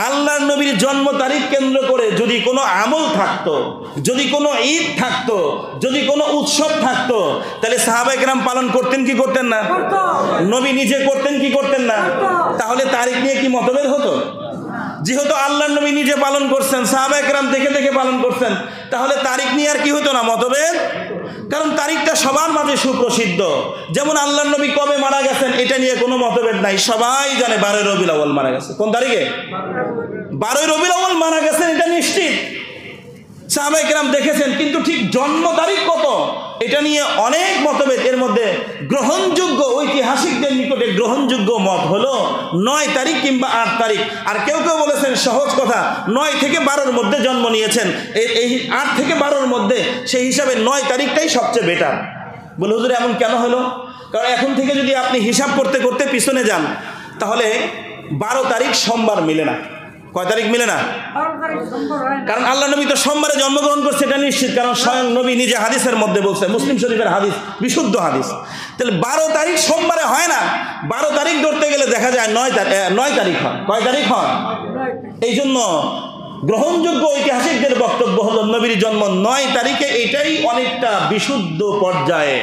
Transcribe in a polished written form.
আল্লাহর নবীর জন্ম তারিখ কেন্দ্র করে যদি কোনো আমল থাকতো, যদি কোনো ঈদ থাকতো, যদি কোনো উৎসব থাকতো, তাহলে সাহাবায়ে কেরাম পালন করতেন কি করতেন না? নবী নিজে করতেন কি করতেন না? তাহলে তারিখ নিয়ে কি মতভেদ হতো? যেহেতু আল্লাহর নবী নিজে পালন করছেন, সাহাবায়ে কেরাম দেখে দেখে পালন করছেন, তাহলে তারিখ নিয়ে আর কি হতো না মতভেদ? কারণ তারিখটা সবার মাঝে সুপ্রসিদ্ধ। যেমন আল্লাহর নবী কবে মারা গেছেন এটা নিয়ে কোনো মতভেদ নাই, সবাই জানে 12 রবিউল আউয়াল মারা গেছে। কোন তারিখে? 12 রবিউল আউয়াল মারা গেছেন, এটা নিশ্চিত। সাহাবায়ে কেরাম দেখেছেন, কিন্তু ঠিক জন্ম তারিখ কত এটা নিয়ে অনেক মতভেদ। এর মধ্যে গ্রহণযোগ্য, ঐতিহাসিকদের নিকটে গ্রহণযোগ্য মত হলো 9 তারিখ কিংবা 8 তারিখ। আর কেউ কেউ বলেছেন সহজ কথা, 9 থেকে 12-র মধ্যে জন্ম নিয়েছেন, এই 8 থেকে 12-র মধ্যে, সেই হিসাবে 9 তারিখটাই সবচেয়ে বেটার। বলে হুজুর এমন কেন হলো? কারণ এখন থেকে যদি আপনি হিসাব করতে করতে পিছনে যান, তাহলে 12 তারিখ সোমবার মিলে না। কয় তারিখ মিলে না? কারণ আল্লাহ নবী তো সোমবারে জন্মগ্রহণ করছে, এটা নিশ্চিত। কারণ স্বয়ং নবী নিজে হাদিসের মধ্যে বলছে, মুসলিম শরীফের হাদিস, বিশুদ্ধ হাদিস। তাহলে 12 তারিখ সোমবারে হয় না। 12 তারিখ ধরতে গেলে দেখা যায় 9 তারিখ হয়। কয় তারিখ হয়? এই জন্য গ্রহণযোগ্য ঐতিহাসিকদের বক্তব্য হলো নবীর জন্ম 9 তারিখে, এটাই অনেকটা বিশুদ্ধ পর্যায়ে।